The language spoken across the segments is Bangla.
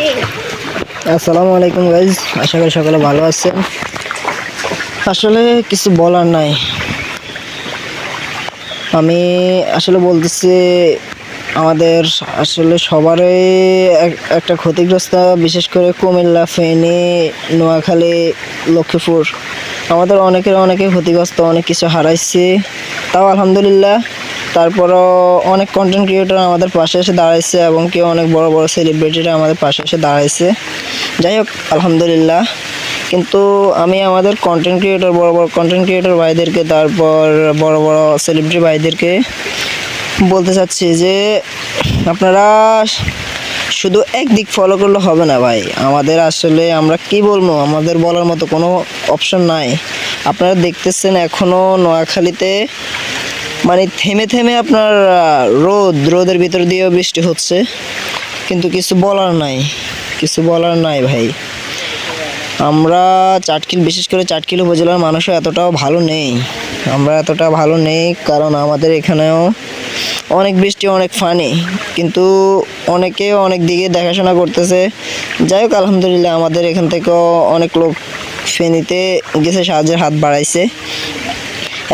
আসসালামু আলাইকুম গাইজ, আশা করি সকলে ভালো আছেন। আসলে কিছু বলার নাই। আমি আসলে বলতেছি আমাদের আসলে সবারই একটা ক্ষতিগ্রস্ত, বিশেষ করে কুমিল্লা, ফেনী, নোয়াখালী, লক্ষ্মীপুর আমাদের অনেকে ক্ষতিগ্রস্ত, অনেক কিছু হারাইছি। তাও আলহামদুলিল্লাহ, তারপরও অনেক কন্টেন্ট ক্রিয়েটর আমাদের পাশে এসে দাঁড়াইছে এবং কেউ অনেক বড় বড় সেলিব্রিটিরা আমাদের পাশে এসে দাঁড়াইছে। যাই হোক আলহামদুলিল্লাহ। কিন্তু আমি আমাদের কন্টেন্ট ক্রিয়েটর, বড় বড় কন্টেন্ট ক্রিয়েটর ভাইদেরকে, তারপর বড় বড় সেলিব্রিটি ভাইদেরকে বলতে চাচ্ছি যে আপনারা শুধু একদিক ফলো করলে হবে না ভাই। আমাদের আসলে আমরা কি বলবো, আমাদের বলার মতো কোনো অপশন নাই। আপনারা দেখতেছেন এখনও নোয়াখালীতে মানে থেমে থেমে আপনার রোদের ভিতর দিয়েও বৃষ্টি হচ্ছে, কিন্তু কিছু বলার নাই ভাই। আমরা বিশেষ করে চাটখিল উপজেলার মানুষও এতটাও ভালো নেই। আমরা এতটা ভালো নেই কারণ আমাদের এখানেও অনেক বৃষ্টি, অনেক ফানি, কিন্তু অনেকে অনেক দিকে দেখাশোনা করতেছে। যাই হোক আলহামদুলিল্লাহ, আমাদের এখান থেকেও অনেক লোক ফেনীতে গেছে, সাহায্যের হাত বাড়াইছে।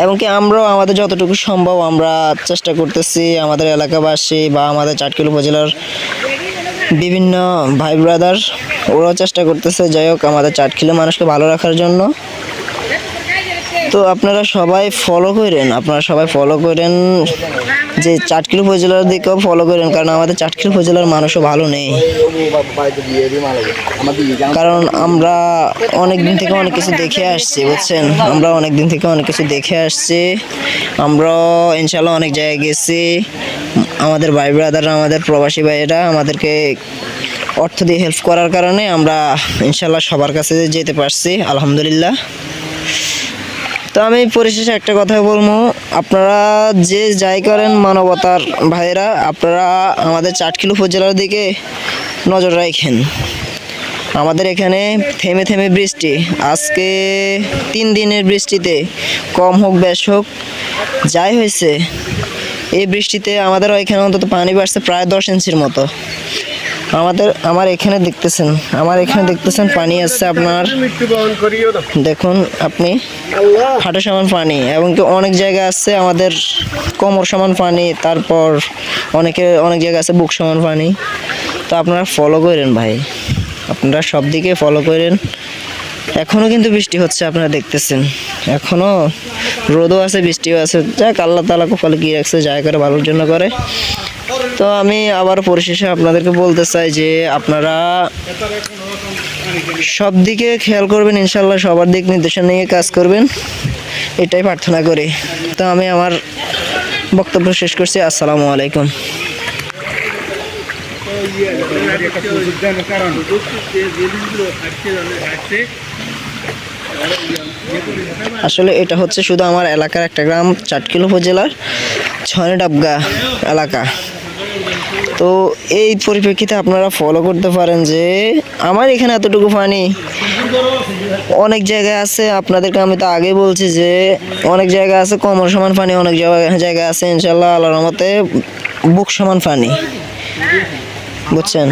এবং কি আমরাও আমাদের যতটুকু সম্ভব আমরা চেষ্টা করতেছি, আমাদের এলাকাবাসী বা আমাদের চাটখিল উপজেলার বিভিন্ন ভাই ব্রাদার ওরাও চেষ্টা করতেছে যাই হোক আমাদের চাটখিলের মানুষকে ভালো রাখার জন্য। তো আপনারা সবাই ফলো করেন যে চাটখিল উপজেলার দিকেও ফলো করেন, কারণ আমাদের চাটখিল উপজেলার মানুষও ভালো নেই। কারণ আমরা অনেক দিন থেকে অনেক কিছু দেখে আসছি, বুঝছেন। আমরা ইনশাল্লাহ অনেক জায়গায় গেছি। আমাদের ভাই ব্রাদাররা, আমাদের প্রবাসী ভাইয়েরা আমাদেরকে অর্থ দিয়ে হেল্প করার কারণে আমরা ইনশাল্লাহ সবার কাছে যেতে পারছি, আলহামদুলিল্লাহ। তো আমি পরিশেষে একটা কথা বলবো, আপনারা যে যাই করেন মানবতার ভাইয়েরা, আপনারা আমাদের চাটখিল উপজেলার দিকে নজর রাখেন। আমাদের এখানে থেমে থেমে বৃষ্টি, আজকে 3 দিনের বৃষ্টিতে কম হোক বেশ হোক যাই হয়েছে, এই বৃষ্টিতে আমাদের এখানে অন্তত পানি বাড়ছে প্রায় 10 ইঞ্চির মতো। আমার এখানে দেখতেছেন পানি আছে, আপনার দেখুন আপনি হাঁটু সমান পানি, এবং কি অনেক জায়গা আছে আমাদের কোমর সমান পানি, তারপর অনেক জায়গা আছে বুক সমান পানি। তো আপনারা ফলো করেন ভাই, আপনারা সব দিকে ফলো করেন। এখনও কিন্তু বৃষ্টি হচ্ছে, আপনারা দেখতেছেন, এখনও রোদও আছে, বৃষ্টিও আছে। যাক আল্লাহ তাআলা কপালে কি রাখছে, যাই করে ভালোর জন্য করে। তো আমি আবার পরিশেষে আপনাদেরকে বলতে চাই যে আপনারা সব দিকে খেয়াল করবেন, ইনশাল্লাহ সবার দিক নির্দেশনা নিয়ে কাজ করবেন, এটাই প্রার্থনা করি। তো আমি আমার বক্তব্য শেষ করছি। আসসালামু আলাইকুম। আসলে এটা হচ্ছে শুধু আমার এলাকার একটা গ্রাম, চাটখিল উপজেলার ছয়ডাবগা এলাকা। তো এই পরিপ্রেক্ষিতে আপনারা ফলো করতে পারেন যে আমার এখানে এতটুকু পানি, অনেক জায়গায় আছে। আপনাদেরকে আমি তো আগেই বলছি যে অনেক জায়গা আছে কোমর সমান পানি, অনেক জায়গা আছে ইনশাল্লাহ আল্লাহর রহমতে বুক সমান পানি, বুঝছেন।